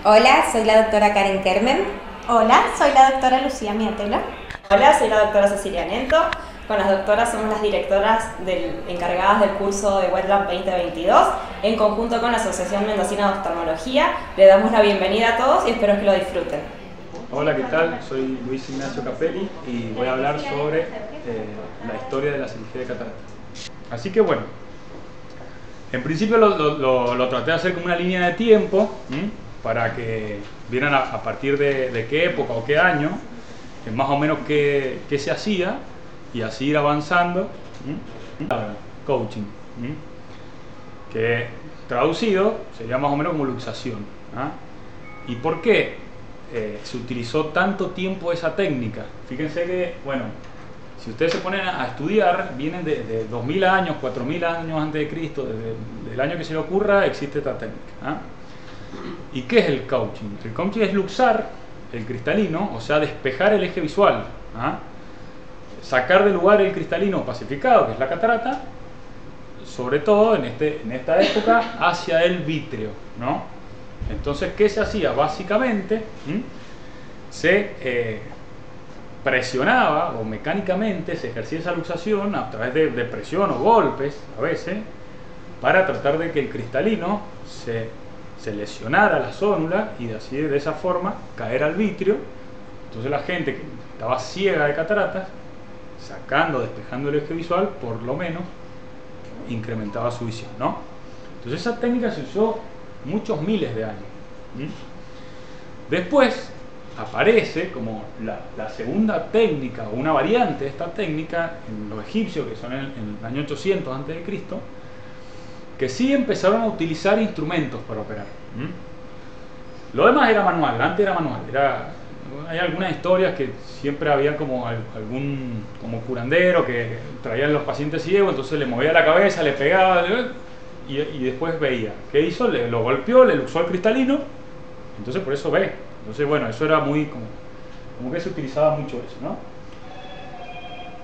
Hola, soy la doctora Karen Kermen. Hola, soy la doctora Lucía Miatelo. Hola, soy la doctora Cecilia Nento. Con las doctoras somos las directoras encargadas del curso de WetLab 2022 en conjunto con la Asociación Mendocina de Oftalmología. Le damos la bienvenida a todos y espero que lo disfruten. Hola, ¿qué tal? Soy Luis Ignacio Capelli y voy a hablar sobre la historia de la cirugía de catarata. Así que bueno, en principio lo traté de hacer como una línea de tiempo para que vieran a partir de qué época o qué año, más o menos qué se hacía y así ir avanzando. Coaching, que traducido sería más o menos como luxación. ¿Y por qué se utilizó tanto tiempo esa técnica? Fíjense que, bueno, si ustedes se ponen a estudiar, vienen de 2000 años, 4000 años antes de Cristo, desde el año que se le ocurra existe esta técnica. ¿Y qué es el coaching? El coaching es luxar el cristalino, o sea, despejar el eje visual, sacar del lugar el cristalino pacificado, que es la catarata, sobre todo en esta época, hacia el vítreo, ¿no? Entonces, ¿qué se hacía? Básicamente, se presionaba o mecánicamente se ejercía esa luxación a través de presión o golpes, a veces, para tratar de que el cristalino se lesionara la zónula y así de esa forma caer al vitrio. Entonces la gente que estaba ciega de cataratas, despejando el eje visual, por lo menos incrementaba su visión, ¿no? Entonces esa técnica se usó muchos miles de años. Después aparece como la segunda técnica o una variante de esta técnica en los egipcios, que son en el año 800 a.C., que sí empezaron a utilizar instrumentos para operar. Lo demás era manual, antes era manual. Hay algunas historias que siempre había como algún curandero que traían los pacientes ciegos, entonces le movía la cabeza, le pegaba y después veía. ¿Qué hizo? Lo golpeó, le luxó el cristalino, entonces por eso ve. Entonces bueno, eso era muy como que se utilizaba mucho eso, ¿no?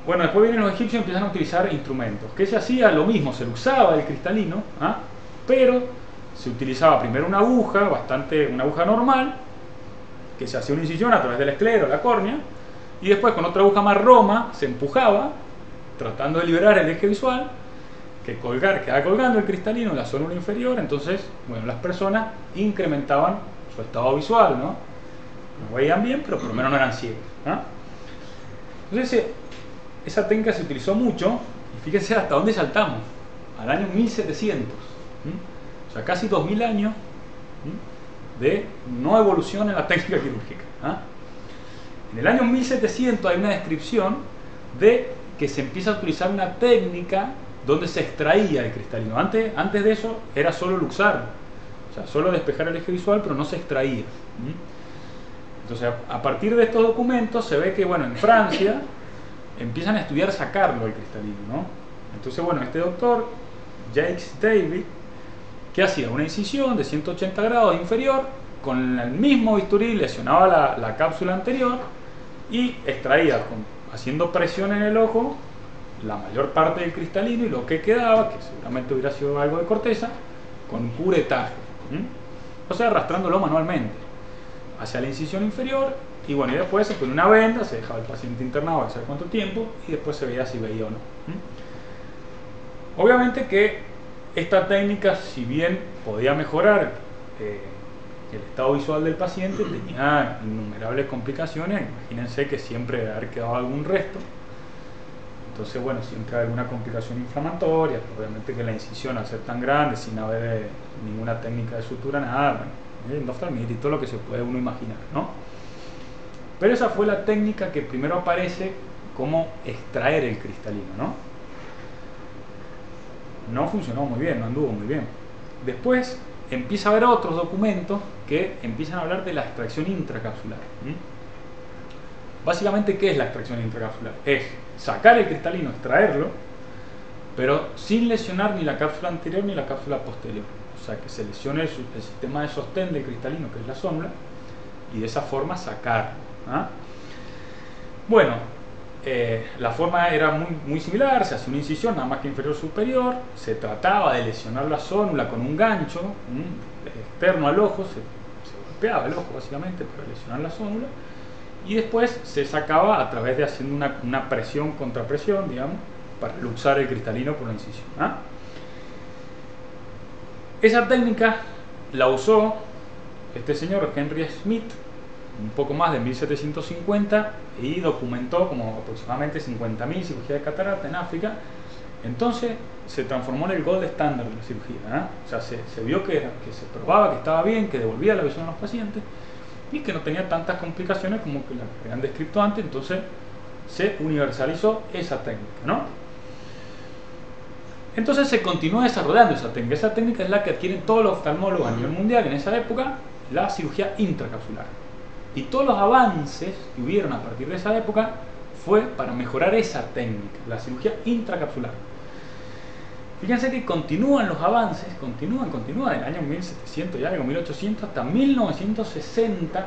Bueno, después vienen los egipcios y empiezan a utilizar instrumentos. ¿Qué se hacía? Lo mismo, se usaba el cristalino, pero se utilizaba primero una aguja normal, que se hacía una incisión a través del esclero, la córnea, y después con otra aguja más roma se empujaba, tratando de liberar el eje visual, quedaba colgando el cristalino en la zona inferior. Entonces, bueno, las personas incrementaban su estado visual, ¿no? No veían bien, pero por lo menos no eran ciegos. Entonces, esa técnica se utilizó mucho, y fíjense hasta dónde saltamos, al año 1700. O sea, casi 2000 años de no evolución en la técnica quirúrgica. En el año 1700 hay una descripción de que se empieza a utilizar una técnica donde se extraía el cristalino. Antes de eso era solo luxar, o sea, solo despejar el eje visual, pero no se extraía. Entonces, a partir de estos documentos se ve que, bueno, en Francia empiezan a estudiar sacarlo el cristalino, ¿no? Entonces, bueno, este doctor, Jacques David, ¿qué hacía? Una incisión de 180 grados inferior, con el mismo bisturí lesionaba la cápsula anterior y extraía, haciendo presión en el ojo, la mayor parte del cristalino, y lo que quedaba, que seguramente hubiera sido algo de corteza, con curetaje. O sea, arrastrándolo manualmente hacia la incisión inferior. Y bueno, y después se pone una venda, se dejaba el paciente internado a saber cuánto tiempo, y después se veía si veía o no. Obviamente que esta técnica, si bien podía mejorar el estado visual del paciente, tenía innumerables complicaciones. Imagínense que siempre debe haber quedado algún resto. Entonces, bueno, siempre hay alguna complicación inflamatoria. Obviamente que la incisión, al ser tan grande, sin haber ninguna técnica de sutura, nada, endoftalmitis y todo lo que se puede uno imaginar, ¿no? Pero esa fue la técnica que primero aparece como extraer el cristalino, ¿no? No funcionó muy bien, no anduvo muy bien. Después empieza a haber otros documentos que empiezan a hablar de la extracción intracapsular. Básicamente, ¿qué es la extracción intracapsular? Es sacar el cristalino, extraerlo, pero sin lesionar ni la cápsula anterior ni la cápsula posterior. O sea, que se lesione el sistema de sostén del cristalino, que es la zónula, y de esa forma sacar. Bueno, la forma era muy similar, se hacía una incisión nada más que inferior-superior, se trataba de lesionar la zónula con un gancho externo al ojo, se chispeaba el ojo básicamente para lesionar la zónula, y después se sacaba a través de haciendo una presión contra presión, digamos, para luxar el cristalino por la incisión. Esa técnica la usó este señor Henry Smith un poco más de 1750 y documentó como aproximadamente 50.000 cirugías de catarata en África. Entonces se transformó en el gold estándar de la cirugía. O sea, se vio que se probaba que estaba bien, que devolvía la visión a los pacientes y que no tenía tantas complicaciones como que las que habían descrito antes. Entonces se universalizó esa técnica, ¿no? Entonces se continuó desarrollando esa técnica. Esa técnica es la que adquieren todos los oftalmólogos a nivel mundial en esa época, la cirugía intracapsular. Y todos los avances que hubieron a partir de esa época fue para mejorar esa técnica, la cirugía intracapsular. Fíjense que continúan los avances, continúan, el año 1700 y algo, 1800 hasta 1960,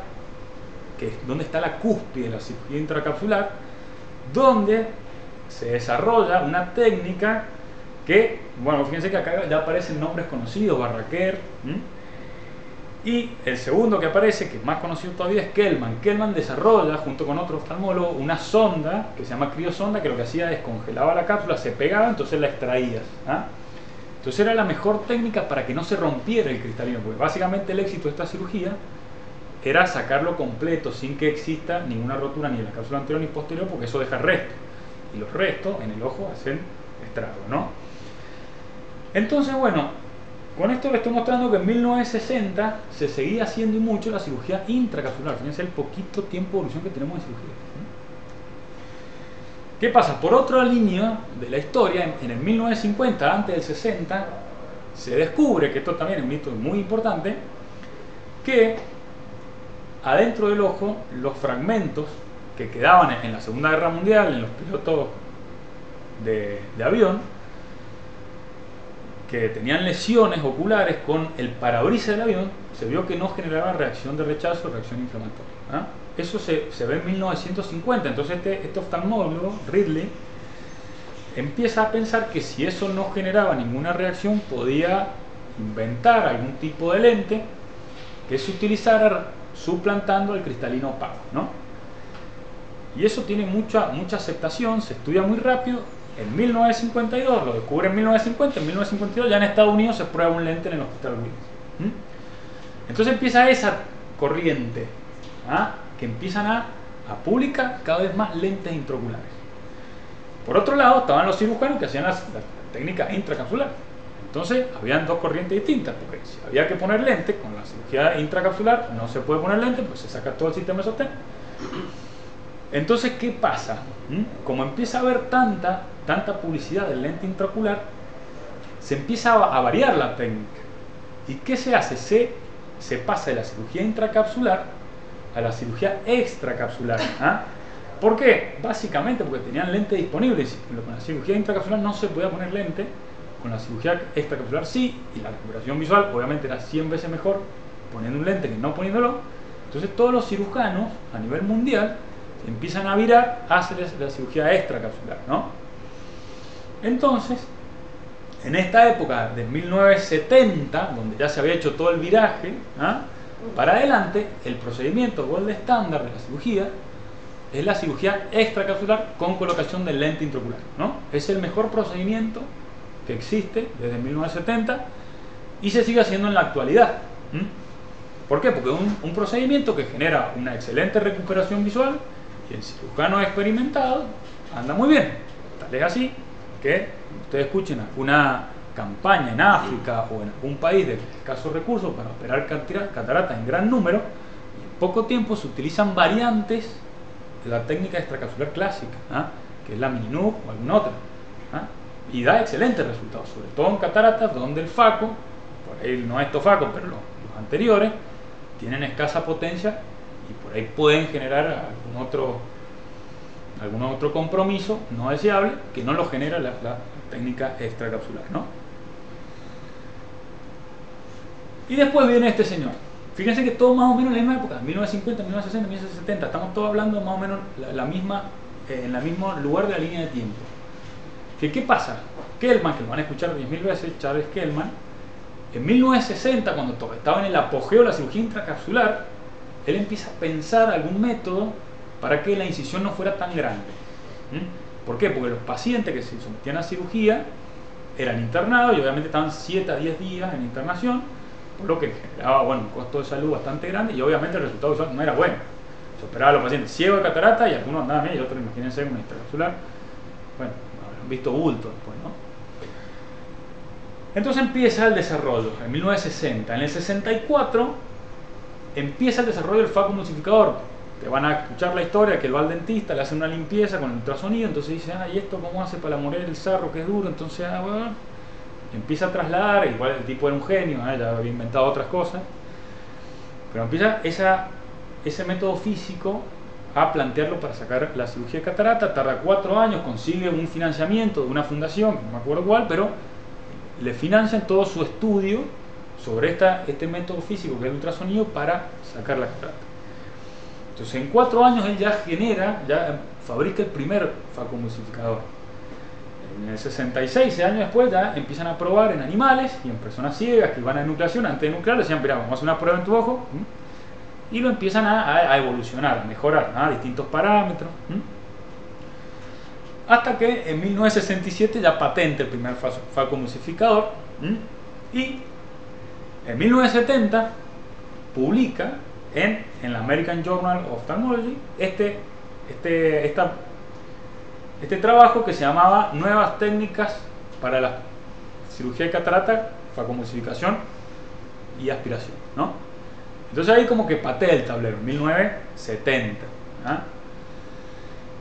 que es donde está la cúspide de la cirugía intracapsular, donde se desarrolla una técnica que, bueno, fíjense que acá ya aparecen nombres conocidos, Barraquer, y el segundo que aparece, que es más conocido todavía, es Kellman. Kellman desarrolla, junto con otro oftalmólogo, una sonda que se llama criosonda, que lo que hacía es congelaba la cápsula, se pegaba, entonces la extraías. Entonces era la mejor técnica para que no se rompiera el cristalino, porque básicamente el éxito de esta cirugía era sacarlo completo sin que exista ninguna rotura ni en la cápsula anterior ni posterior, porque eso deja restos, y los restos en el ojo hacen estrago, ¿no? Entonces, bueno, con esto les estoy mostrando que en 1960 se seguía haciendo y mucho la cirugía intracapsular. Fíjense el poquito tiempo de evolución que tenemos de cirugía. ¿Qué pasa? Por otra línea de la historia, en el 1950, antes del 60, se descubre, que esto también es un hito muy importante, que adentro del ojo los fragmentos que quedaban en la Segunda Guerra Mundial, en los pilotos de avión, que tenían lesiones oculares con el parabrisas del avión, se vio que no generaba reacción de rechazo o reacción inflamatoria. Eso se ve en 1950. Entonces este oftalmólogo, Ridley, empieza a pensar que si eso no generaba ninguna reacción, podía inventar algún tipo de lente que se utilizara suplantando el cristalino opaco, ¿no? Y eso tiene mucha aceptación, se estudia muy rápido. En 1952, lo descubre en 1950, en 1952 ya en Estados Unidos se prueba un lente en el Hospital Willis. Entonces empieza esa corriente, que empiezan a publicar cada vez más lentes intraoculares. Por otro lado, estaban los cirujanos que hacían la técnica intracapsular. Entonces, habían dos corrientes distintas, porque si había que poner lente, con la cirugía intracapsular no se puede poner lente, pues se saca todo el sistema de sostén. Entonces, ¿qué pasa? Como empieza a haber tanta publicidad del lente intraocular, se empieza a variar la técnica. ¿Y qué se hace? Se pasa de la cirugía intracapsular a la cirugía extracapsular. ¿Por qué? Básicamente porque tenían lente disponible. Con la cirugía intracapsular no se podía poner lente, con la cirugía extracapsular sí, y la recuperación visual obviamente era 100 veces mejor poniendo un lente que no poniéndolo. Entonces todos los cirujanos a nivel mundial empiezan a virar hacia la cirugía extracapsular, ¿no? Entonces, en esta época de 1970, donde ya se había hecho todo el viraje, para adelante, el procedimiento gold estándar de la cirugía es la cirugía extracapsular con colocación del lente intraocular, ¿no? Es el mejor procedimiento que existe desde 1970 y se sigue haciendo en la actualidad. ¿Por qué? Porque es un procedimiento que genera una excelente recuperación visual y el cirujano experimentado anda muy bien. Tal es así que ustedes escuchen alguna campaña en África o en algún país de escasos recursos para operar cataratas en gran número, y en poco tiempo se utilizan variantes de la técnica extracapsular clásica, que es la Mini-Nuc o alguna otra, y da excelentes resultados, sobre todo en cataratas donde el faco, por ahí no estos facos, pero los anteriores, tienen escasa potencia y por ahí pueden generar algún otro compromiso no deseable que no lo genera la técnica extracapsular, ¿no? Y después viene este señor. Fíjense que todo más o menos en la misma época, 1950, 1960, 1970, estamos todos hablando más o menos en el mismo lugar de la línea de tiempo. ¿Qué pasa? Kellman, que lo van a escuchar 10.000 veces, Charles Kellman, En 1960, cuando estaba en el apogeo de la cirugía intracapsular, él empieza a pensar algún método para que la incisión no fuera tan grande. ¿Por qué? Porque los pacientes que se sometían a cirugía eran internados y obviamente estaban 7 a 10 días en internación, por lo que generaba un costo de salud bastante grande y obviamente el resultado visual no era bueno. Se operaba a los pacientes ciegos de catarata y algunos andaban bien y otros, imagínense, con una intracapsular. Bueno, habrán visto bulto después, ¿no? Entonces empieza el desarrollo en 1960. En el 64 empieza el desarrollo del facoemulsificador. Te van a escuchar la historia que él va al dentista, le hace una limpieza con el ultrasonido, entonces dice, ¿y esto cómo hace para moler el sarro que es duro? Entonces, bueno, empieza a trasladar, igual el tipo era un genio, ya había inventado otras cosas, pero empieza ese método físico a plantearlo para sacar la cirugía de catarata. Tarda 4 años, consigue un financiamiento de una fundación, no me acuerdo cuál, pero le financian todo su estudio sobre este método físico que es el ultrasonido para sacar la catarata. Entonces en 4 años él ya fabrica el primer facoemulsificador. En el 66, 6 años después, ya empiezan a probar en animales y en personas ciegas que van a enucleación. Antes de enuclear le decían, mira, vamos a hacer una prueba en tu ojo, y lo empiezan a evolucionar, a mejorar distintos parámetros, hasta que en 1967 ya patenta el primer facoemulsificador, y en 1970 publica en la American Journal of Ophthalmology este trabajo que se llamaba Nuevas técnicas para la cirugía de catarata, facoemulsificación y aspiración, ¿no? Entonces ahí como que patea el tablero, en 1970.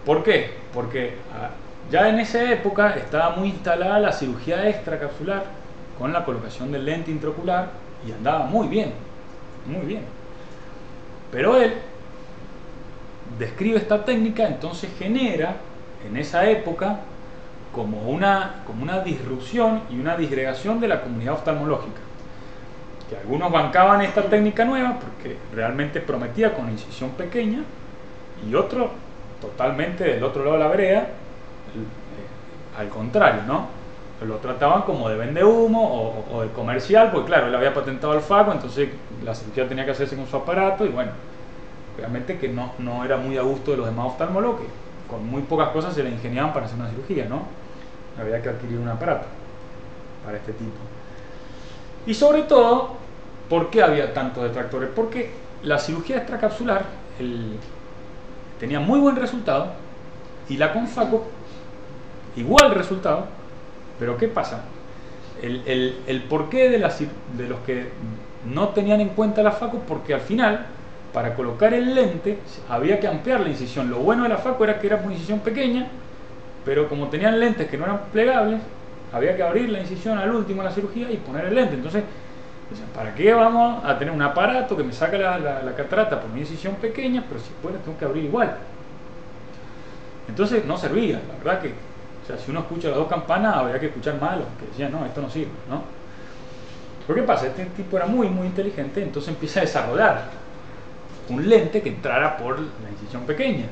¿Por qué? Porque ya en esa época estaba muy instalada la cirugía extracapsular con la colocación del lente intraocular y andaba muy bien, muy bien. Pero él describe esta técnica, entonces genera en esa época como una disrupción y una disgregación de la comunidad oftalmológica, que algunos bancaban esta técnica nueva porque realmente prometía con incisión pequeña, y otros totalmente del otro lado de la vereda, al contrario, ¿no? Lo trataban como de vende humo o de comercial, porque claro, él había patentado el faco, entonces la cirugía tenía que hacerse con su aparato, y bueno, realmente que no era muy a gusto de los demás oftalmólogos, que con muy pocas cosas se le ingeniaban para hacer una cirugía, ¿no? Había que adquirir un aparato para este tipo. Y sobre todo, ¿por qué había tantos detractores? Porque la cirugía extracapsular tenía muy buen resultado, y la con faco igual resultado. Pero ¿qué pasa? El porqué de los que no tenían en cuenta la faco, porque al final, para colocar el lente, había que ampliar la incisión. Lo bueno de la faco era que era una incisión pequeña, pero como tenían lentes que no eran plegables, había que abrir la incisión al último de la cirugía y poner el lente. Entonces, ¿para qué vamos a tener un aparato que me saca la catarata por una incisión pequeña, pero si después la tengo que abrir igual? Entonces no servía, la verdad que, o sea, si uno escucha las dos campanas, habría que escuchar más los que decían, no, esto no sirve, ¿no? ¿Pero qué pasa? Este tipo era muy, muy inteligente, entonces empieza a desarrollar un lente que entrara por la incisión pequeña.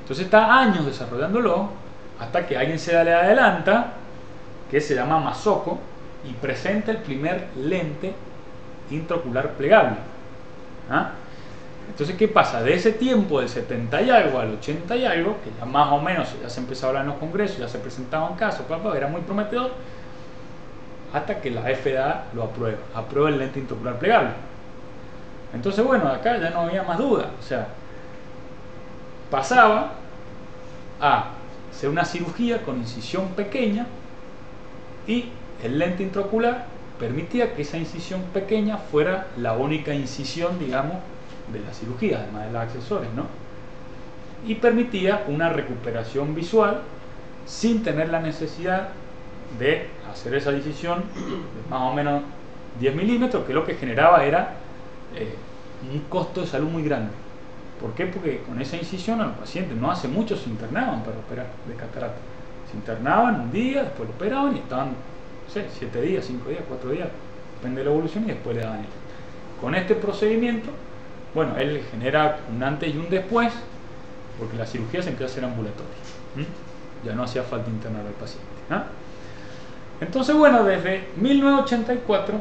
Entonces está años desarrollándolo, hasta que alguien se le adelanta, que se llama Masoko, y presenta el primer lente intraocular plegable. Entonces, ¿qué pasa? De ese tiempo, del 70 y algo al 80 y algo, que ya más o menos ya se empezó a hablar en los congresos, ya se presentaban casos, era muy prometedor, hasta que la FDA lo aprueba el lente intraocular plegable. Entonces, bueno, acá ya no había más duda, o sea, pasaba a hacer una cirugía con incisión pequeña, y el lente intraocular permitía que esa incisión pequeña fuera la única incisión, digamos, de la cirugía, además de los accesorios, ¿no? Y permitía una recuperación visual sin tener la necesidad de hacer esa incisión de más o menos 10 milímetros, que lo que generaba era un costo de salud muy grande. ¿Por qué? Porque con esa incisión a los pacientes, no hace mucho, se internaban para operar de catarata. Se internaban un día, después lo operaban y estaban, no sé, 7 días, 5 días, 4 días, depende de la evolución, y después le daban el. Con este procedimiento, bueno, él genera un antes y un después, porque la cirugía se empieza a hacer ambulatoria. Ya no hacía falta internar al paciente. Entonces, bueno, desde 1984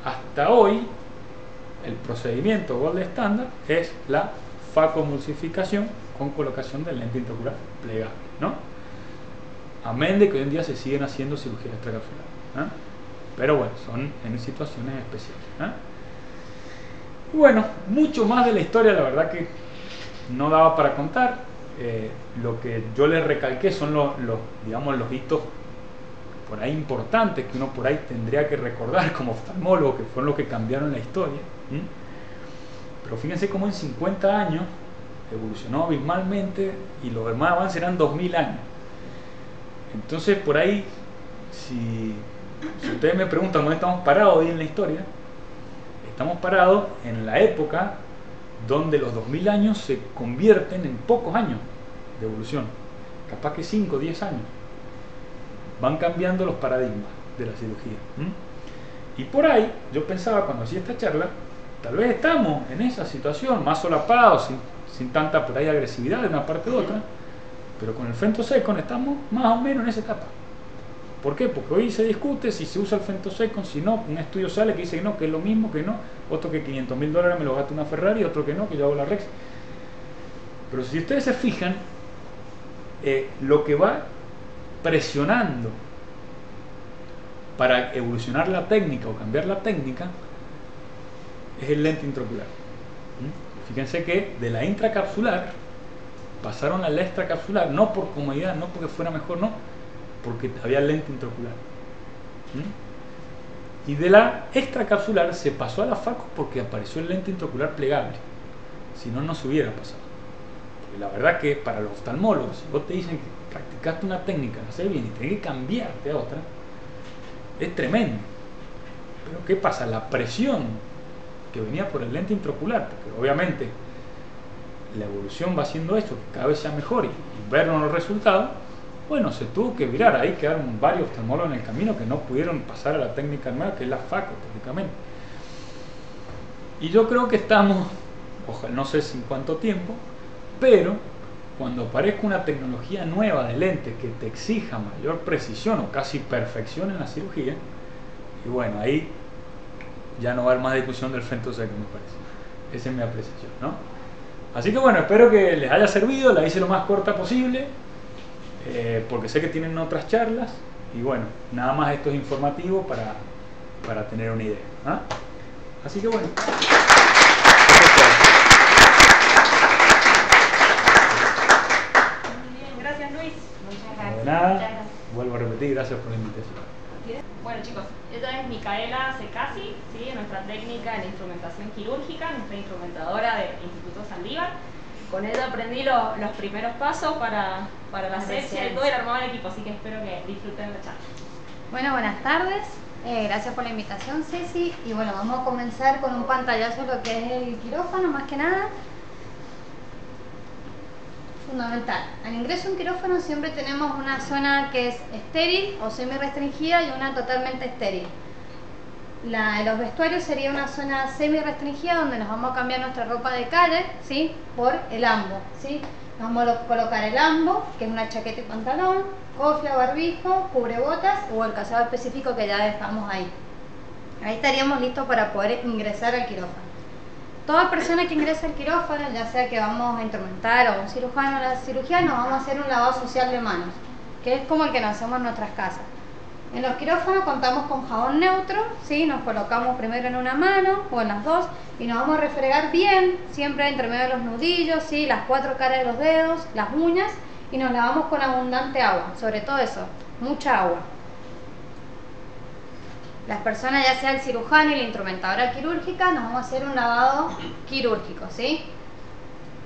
hasta hoy el procedimiento gold estándar es la facomulsificación con colocación de lente intraocular plegable, ¿no? Amén de que hoy en día se siguen haciendo cirugías extracapsulares, ¿eh? Pero bueno, son en situaciones especiales, ¿eh? Y bueno, mucho más de la historia, la verdad que no daba para contar. Lo que yo les recalqué son digamos, los hitos por ahí importantes que uno por ahí tendría que recordar como oftalmólogo, que fueron los que cambiaron la historia. Pero fíjense cómo en 50 años evolucionó abismalmente y los demás avances eran 2000 años. Entonces por ahí, si ustedes me preguntan dónde estamos parados hoy en la historia, estamos parados en la época donde los 2000 años se convierten en pocos años de evolución, capaz que 5 o 10 años. Van cambiando los paradigmas de la cirugía. Y por ahí, yo pensaba cuando hacía esta charla, tal vez estamos en esa situación, más solapados, sin tanta por ahí agresividad de una parte u otra, pero con el femtosecond estamos más o menos en esa etapa. ¿Por qué? Porque hoy se discute si se usa el femtosecond, si no. Un estudio sale que dice que no, que es lo mismo, que no. Otro que $500.000 me lo gasta una Ferrari, otro que no, que yo hago la Rex. Pero si ustedes se fijan, lo que va presionando para evolucionar la técnica o cambiar la técnica es el lente intraocular. Fíjense que de la intracapsular pasaron a la extracapsular, no por comodidad, no porque fuera mejor, no, porque había lente intraocular. Y de la extracapsular se pasó a la faco porque apareció el lente intraocular plegable. Si no, no se hubiera pasado. Porque la verdad que para los oftalmólogos, si vos te dicen que practicaste una técnica, la haces bien y tenés que cambiarte a otra, es tremendo. Pero ¿qué pasa? La presión que venía por el lente intraocular, porque obviamente la evolución va haciendo eso, que cada vez sea mejor y ver los resultados. Bueno, se tuvo que virar, ahí quedaron varios oftalmólogos en el camino que no pudieron pasar a la técnica nueva, que es la faco, técnicamente. Y yo creo que estamos, ojalá, no sé si en cuánto tiempo, pero cuando aparezca una tecnología nueva de lentes que te exija mayor precisión o casi perfección en la cirugía, y bueno, ahí ya no va a haber más discusión del femtosecond, me parece. Esa es mi apreciación, ¿no? Así que bueno, espero que les haya servido, la hice lo más corta posible. Porque sé que tienen otras charlas y bueno, nada más esto es informativo para tener una idea, ¿ah? Así que bueno, Muy bien, gracias Luis. Muchas gracias. de nada, Muchas gracias. vuelvo a repetir, gracias por la invitación. Bueno chicos, ella es Micaela Secasi, ¿sí? Nuestra técnica en instrumentación quirúrgica, nuestra instrumentadora del Instituto Saldívar. Con ella aprendí los primeros pasos para la asepsia y todo el armado del equipo, así que espero que disfruten la charla. Bueno, buenas tardes. Gracias por la invitación, Ceci. Y bueno, vamos a comenzar con un pantallazo de lo que es el quirófano, más que nada. Fundamental. Al ingreso a un quirófano siempre tenemos una zona que es estéril o semi-restringida y una totalmente estéril. Los vestuarios sería una zona semi-restringida donde nos vamos a cambiar nuestra ropa de calle, ¿sí? Por el ambo, ¿sí? Nos vamos a colocar el ambo, que es una chaqueta y pantalón, cofia, barbijo, cubrebotas o el calzado específico que ya dejamos ahí. Ahí estaríamos listos para poder ingresar al quirófano. Toda persona que ingresa al quirófano, ya sea que vamos a instrumentar o un cirujano a la cirugía, nos vamos a hacer un lavado social de manos, que es como el que nos hacemos en nuestras casas. En los quirófanos contamos con jabón neutro, ¿sí? Nos colocamos primero en una mano o en las dos y nos vamos a refregar bien, siempre entre medio de los nudillos, ¿sí? Las 4 caras de los dedos, las uñas, y nos lavamos con abundante agua, sobre todo eso, mucha agua. Las personas, ya sea el cirujano y la instrumentadora quirúrgica, nos vamos a hacer un lavado quirúrgico, ¿sí?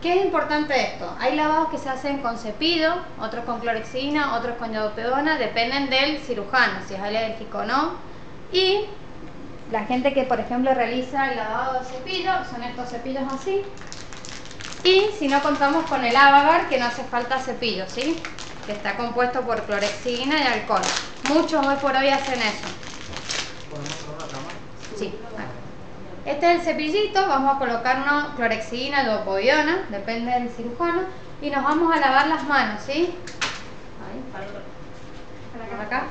¿Qué es importante esto? Hay lavados que se hacen con cepillo, otros con clorexidina, otros con iodopedona, dependen del cirujano, si es alérgico o no. Y la gente que, por ejemplo, realiza el lavado de cepillo, son estos cepillos así. Y si no, contamos con el Avagar, que no hace falta cepillo, ¿sí? Que está compuesto por clorexidina y alcohol. Muchos hoy por hoy hacen eso. Sí. Este es el cepillito, vamos a colocarnos clorexidina, iodopodiona, depende del cirujano, y nos vamos a lavar las manos, ¿sí? Ahí, para acá.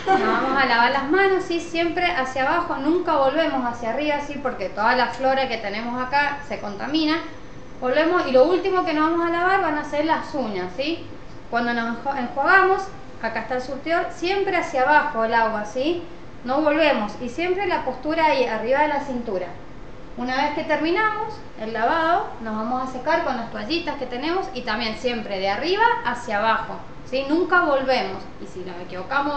Nos vamos a lavar las manos, ¿sí? Siempre hacia abajo, nunca volvemos hacia arriba, ¿sí? Porque toda la flora que tenemos acá se contamina. Volvemos y lo último que nos vamos a lavar van a ser las uñas, ¿sí? Cuando nos enjuagamos, acá está el surtidor, siempre hacia abajo el agua, ¿sí? No volvemos y siempre la postura ahí, arriba de la cintura. Una vez que terminamos el lavado, nos vamos a secar con las toallitas que tenemos y también siempre de arriba hacia abajo, ¿sí? Nunca volvemos. Y si nos equivocamos,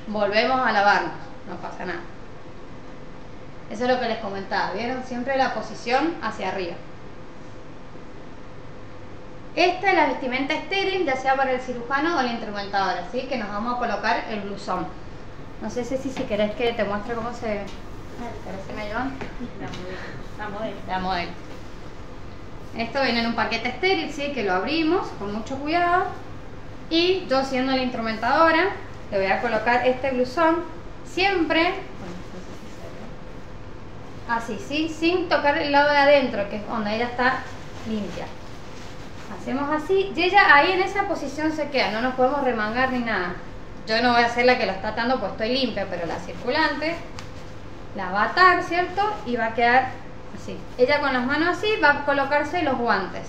volvemos a lavarnos, no pasa nada. Eso es lo que les comentaba, ¿vieron? Siempre la posición hacia arriba. Esta es la vestimenta estéril, ya sea para el cirujano o la instrumentadora, ¿sí? Que nos vamos a colocar el blusón. No sé si querés que te muestre cómo se... ¿Querés que me ayudan? La modelo. Esto viene en un paquete estéril, ¿sí? Que lo abrimos con mucho cuidado. Y yo, siendo la instrumentadora, le voy a colocar este blusón siempre así, ¿sí? Sin tocar el lado de adentro, que es donde ella está limpia. Hacemos así y ella ahí en esa posición se queda, no nos podemos remangar ni nada. Yo no voy a ser la que lo está atando, pues estoy limpia, pero la circulante la va a atar, ¿cierto? Y va a quedar así. Ella con las manos así va a colocarse los guantes.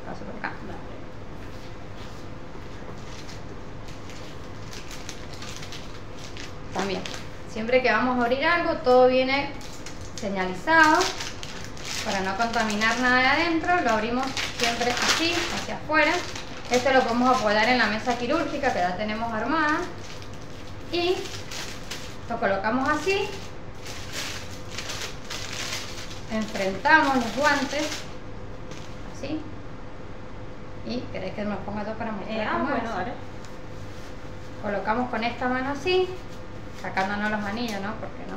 Paso por acá. También, siempre que vamos a abrir algo, todo viene señalizado para no contaminar nada de adentro. Lo abrimos siempre así, hacia afuera. Esto lo podemos apoyar en la mesa quirúrgica que ya tenemos armada y lo colocamos así. Enfrentamos los guantes así. ¿Y querés que me ponga todo para mostrar cómo es? Dale. Colocamos con esta mano así, sacándonos los anillos, ¿no? Porque no,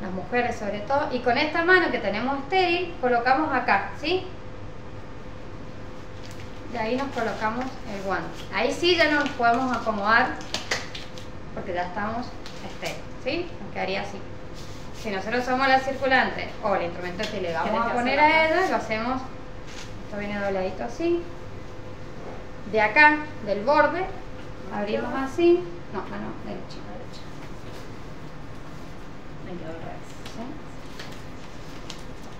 las mujeres sobre todo. Y con esta mano que tenemos estéril, colocamos acá, ¿sí? Y ahí nos colocamos el guante. Ahí sí ya nos podemos acomodar porque ya estamos estéril, ¿sí? Nos quedaría así. Si nosotros somos la circulante o el instrumento que le vamos a poner a ella, lo hacemos, esto viene dobladito así. De acá, del borde, abrimos así. No, derecho. Me quedó al revés. ¿Sí?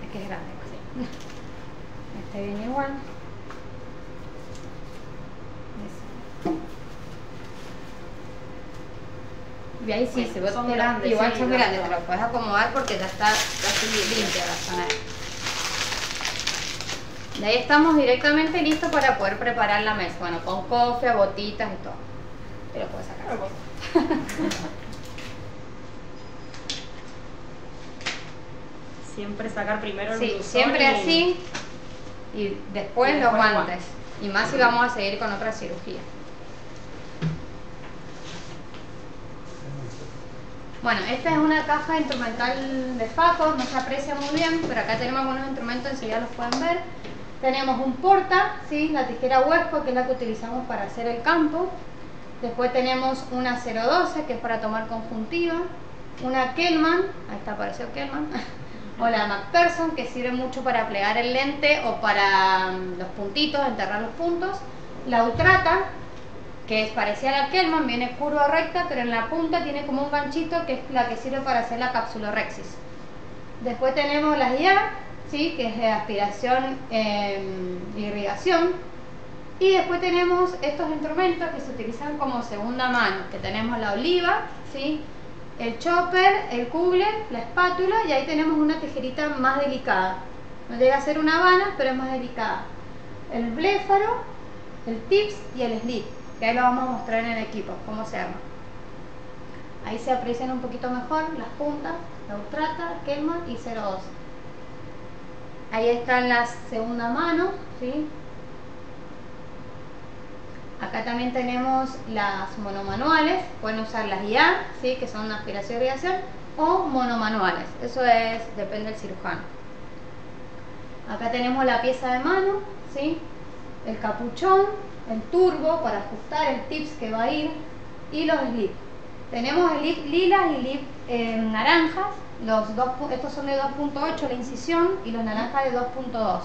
Es que es grande. Sí. Este viene igual. Y ahí sí, si vos son te grandes, igual sí, son las grandes, dos. te lo puedes acomodar porque ya está casi limpia la zona. De ahí estamos directamente listos para poder preparar la mesa. Bueno, con cofia, botitas y todo. Te lo puedes sacar. Siempre sacar primero el Sí, blusón siempre y- así y después Y los después guantes. Y más si vamos a seguir con otra cirugía. Bueno, esta es una caja instrumental de Faco, no se aprecia muy bien, pero acá tenemos algunos instrumentos, enseguida los pueden ver. Tenemos un porta, ¿sí? La tijera huesco, que es la que utilizamos para hacer el campo. Después tenemos una 012, que es para tomar conjuntiva. Una Kellman, ahí está, apareció Kellman. O la McPherson, que sirve mucho para plegar el lente o para los puntitos, enterrar los puntos. La Utrata, que es parecida a la Kellman, viene curva recta, pero en la punta tiene como un ganchito que es la que sirve para hacer la capsulorhexis. Después tenemos las IA, ¿sí? Que es de aspiración e irrigación. Y después tenemos estos instrumentos que se utilizan como segunda mano, que tenemos la oliva, ¿sí? El chopper, el kugler, la espátula, y ahí tenemos una tijerita más delicada. No llega a ser una habana, pero es más delicada. El bléfaro, el tips y el slip, que ahí lo vamos a mostrar en el equipo, cómo se arma. Ahí se aprecian un poquito mejor las puntas, la Utrata, Kellman y 012. Ahí están las segunda mano, ¿sí? Acá también tenemos las monomanuales, pueden usar las IA, ¿sí? Que son aspiración y irrigación, o monomanuales, eso depende del cirujano. Acá tenemos la pieza de mano, ¿sí? El capuchón, el turbo para ajustar el tips que va a ir y los slip. Tenemos slip lilas y slip naranjas, estos son de 2.8 la incisión y los naranjas de 2.2.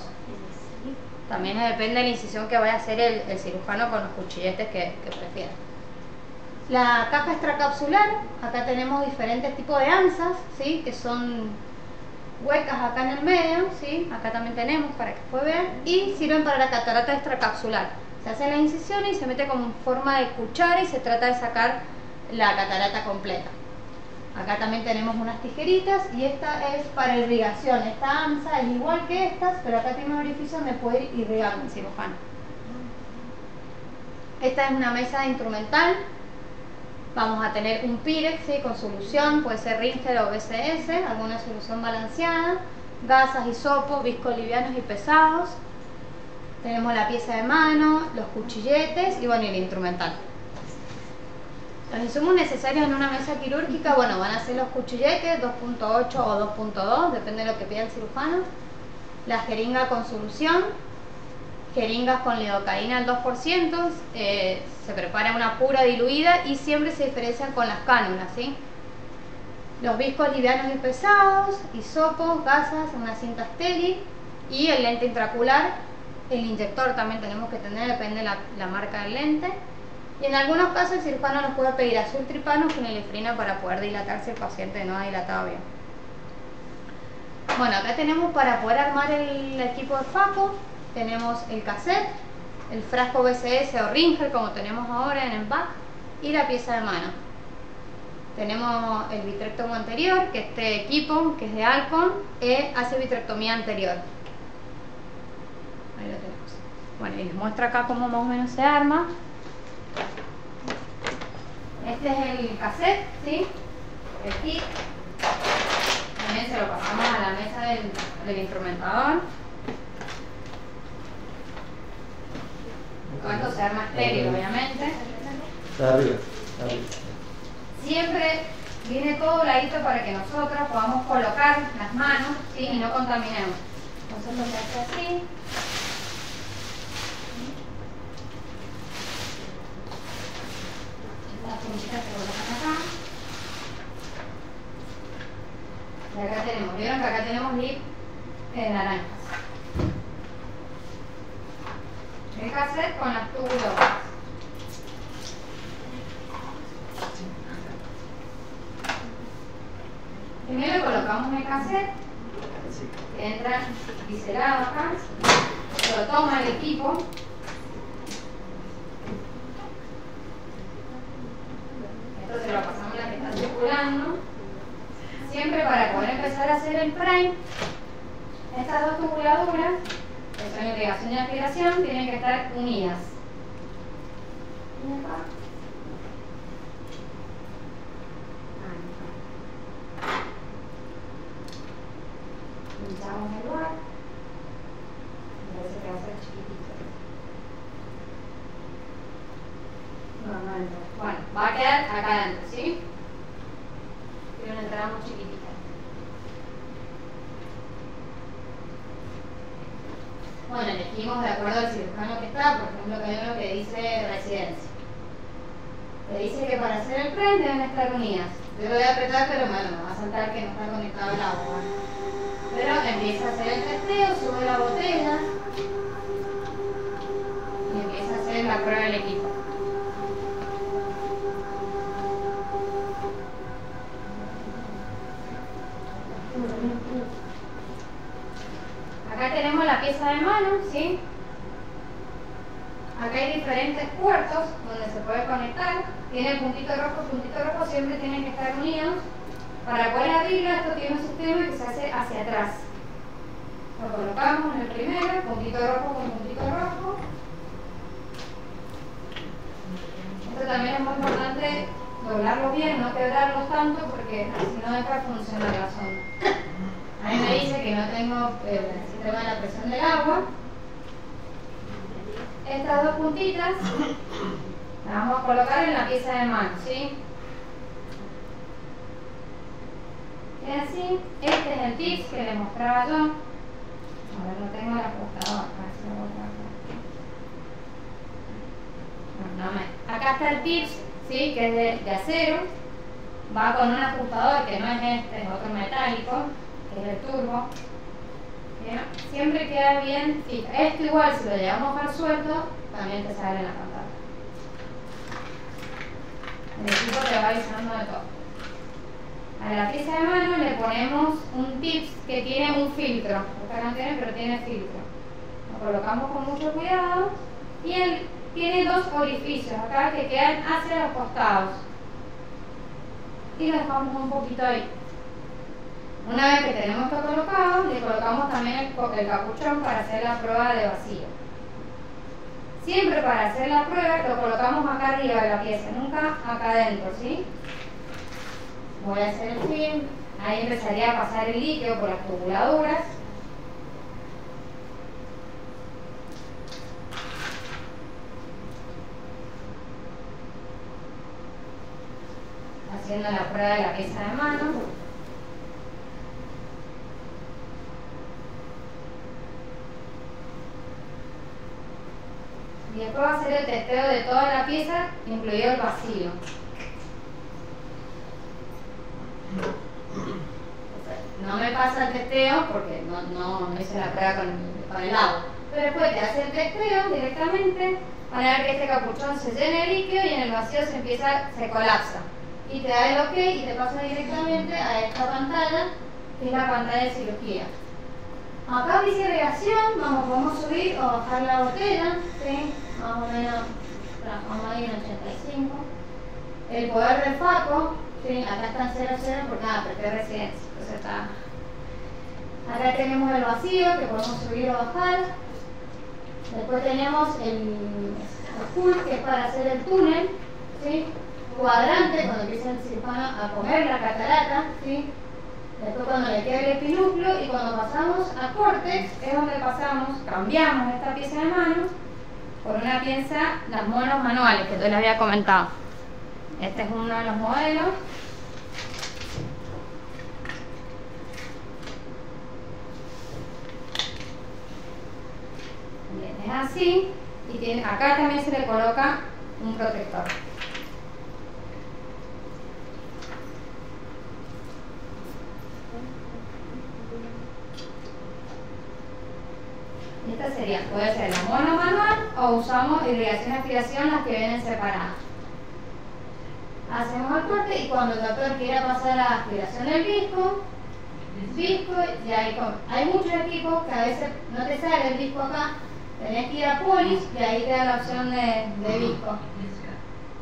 También depende de la incisión que vaya a hacer el cirujano con los cuchilletes que prefiera. La caja extracapsular, acá tenemos diferentes tipos de anzas, ¿sí? Que son huecas acá en el medio, ¿sí? Acá también tenemos para que puedan ver, y sirven para la catarata extracapsular. Se hacen las incisiones y se mete como en forma de cuchara y se trata de sacar la catarata completa. Acá también tenemos unas tijeritas y esta es para irrigación. Esta anza es igual que estas, pero acá tiene un orificio donde puede ir irrigando el cirujano. Esta es una mesa instrumental. Vamos a tener un Pyrex, ¿sí? Con solución, puede ser Ringer o BCS, alguna solución balanceada, gasas, hisopos, viscos livianos y pesados. Tenemos la pieza de mano, los cuchilletes y bueno, y el instrumental. Los insumos necesarios en una mesa quirúrgica, bueno, van a ser los cuchilletes 2.8 o 2.2, depende de lo que pida el cirujano. La jeringa con solución, jeringas con lidocaína al 2%, se prepara una pura diluida y siempre se diferencian con las cánulas, ¿sí? Los viscos livianos y pesados, hisopos, gasas, una cinta estéril y el lente intraocular. El inyector también tenemos que tener, depende de la marca del lente. Y en algunos casos el cirujano nos puede pedir azultripano o fenilefrina para poder dilatar si el paciente no ha dilatado bien. Bueno, acá tenemos para poder armar el equipo de FACO, tenemos el cassette, el frasco BCS o Ringer como tenemos ahora en el back y la pieza de mano. Tenemos el vitrectomo anterior, que este equipo, que es de Alcon, hace vitrectomía anterior. Ahí lo tenemos. Bueno, y les muestro acá cómo más o menos se arma. Este es el cassette, ¿sí? El kit. También se lo pasamos a la mesa del instrumentador. Con esto se arma estéril, obviamente. Está arriba, está arriba. Siempre viene todo dobladito para que nosotros podamos colocar las manos, ¿sí? Y no contaminemos. Entonces lo se hace así. Las puntitas se colocan acá. Y acá tenemos, vieron que acá tenemos lip naranjas. El cassette con las túbulas. Primero colocamos el cassette, que entra biselado acá, lo toma el equipo. Esto se lo pasamos a la que está circulando. Siempre para poder empezar a hacer el frame, estas dos tubuladuras, que son irrigación y aspiración, tienen que estar unidas. Pinchamos el lugar. Parece que va a ser chiquitito. No entra. Bueno, va a quedar acá adentro, ¿sí? Y una entrada muy chiquitita. Bueno, elegimos de acuerdo al cirujano que está, por ejemplo, que hay uno que dice residencia. Le dice que para hacer el frame deben estar unidas. Yo lo voy a apretar, pero bueno, me va a saltar que no está conectado el agua. Pero empieza a hacer el testeo, sube la botella y empieza a hacer la prueba del equipo. Acá tenemos la pieza de mano, ¿sí? Acá hay diferentes puertos donde se puede conectar. Tiene puntito rojo siempre tienen que estar unidos. Para poder abrirla, esto tiene un sistema que se hace hacia atrás. Lo colocamos en el primero, puntito rojo con puntito rojo. Esto también es muy importante doblarlo bien, no quebrarlos tanto porque si no deja de funcionar la sonda. A mí me dice que no tengo el sistema de la presión del agua. Estas dos puntitas las vamos a colocar en la pieza de mano, ¿sí? Es así. Este es el tips que les mostraba yo. Ahora no tengo el ajustador. Acá está el tips, ¿sí? Que es de acero. Va con un ajustador que no es este, es otro metálico, que es el turbo. Bien, siempre queda bien fija. Esto igual, si lo llevamos a dejar suelto, también te sale en la pantalla. El equipo te va avisando de todo. A la pieza de mano le ponemos un tips que tiene un filtro. Esta no tiene, pero tiene filtro. Lo colocamos con mucho cuidado y él tiene dos orificios acá que quedan hacia los costados. Y lo dejamos un poquito ahí. Una vez que tenemos esto colocado, le colocamos también el capuchón para hacer la prueba de vacío. Siempre para hacer la prueba lo colocamos acá arriba de la pieza, nunca acá adentro, ¿sí? Voy a hacer el film, ahí empezaría a pasar el líquido por las tubuladuras. Haciendo la prueba de la pieza de mano. Y después va a hacer el testeo de toda la pieza, incluido el vacío. No me pasa el testeo porque no hice la prueba con el agua. Pero después te hace el testeo directamente, van a ver que este capuchón se llena de líquido y en el vacío se colapsa. Y te da el ok y te pasa directamente a esta pantalla, que es la pantalla de cirugía. Acá dice irrigación, podemos subir o bajar la botella, ¿sí? Más o menos, vamos a ir en 85. El poder del faco, ¿sí? Acá está en 0,0 porque porque es residencia, entonces está. Acá tenemos el vacío que podemos subir o bajar. Después tenemos el full, que es para hacer el túnel, ¿sí? Cuadrante, cuando empieza el cirujano a comer la catarata, ¿sí? Después cuando le queda el epinúcleo y cuando pasamos a córtex es donde cambiamos esta pieza de mano por una pieza, las monos manuales que yo les había comentado. Este es uno de los modelos. Bien, es así y acá también se le coloca un protector. Esta sería, puede ser la mono manual o usamos irrigación y aspiración, las que vienen separadas. Hacemos el corte y cuando el doctor quiera pasar a la aspiración del disco y hay muchos equipos que a veces no te sale el disco acá, tenés que ir a Polis y ahí te da la opción de disco.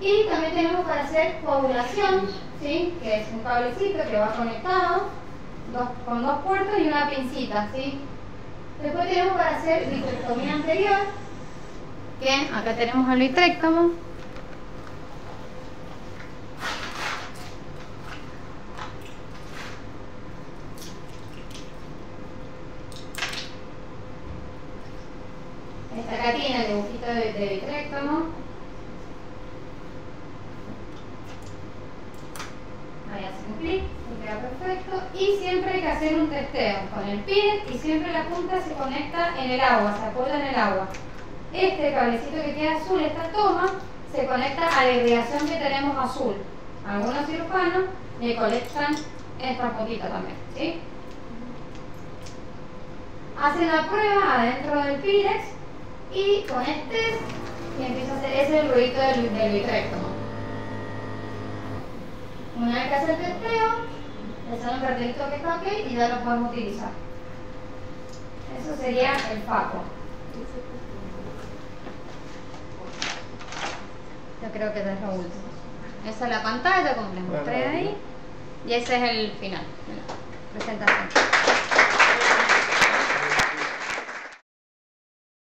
Y también tenemos para hacer coagulación, ¿sí? Que es un cablecito que va conectado con dos puertos y una pincita, ¿sí? Después tenemos para hacer vitrectomía anterior, que acá tenemos el vitrectomo. Acá tiene el dibujito de vitrectomo. Ahí hace un clic, se queda perfecto. Y siempre hay que hacer un testeo con el pin y siempre la punta se conecta en el agua, se apoya en el agua. Este cablecito que queda azul, esta toma, se conecta a la irrigación que tenemos azul. Algunos cirujanos le conectan esta puntita también, ¿sí? Hacen la prueba adentro del Pirex y con este y empieza a hacer ese el ruidito del vitrectomo. Una vez que hace el testeo, le sale un cartelito que está ok y ya lo podemos utilizar. Eso sería el FACO. Yo creo que ya es lo último. Esa es la pantalla, como les mostré ahí. Y ese es el final de la presentación.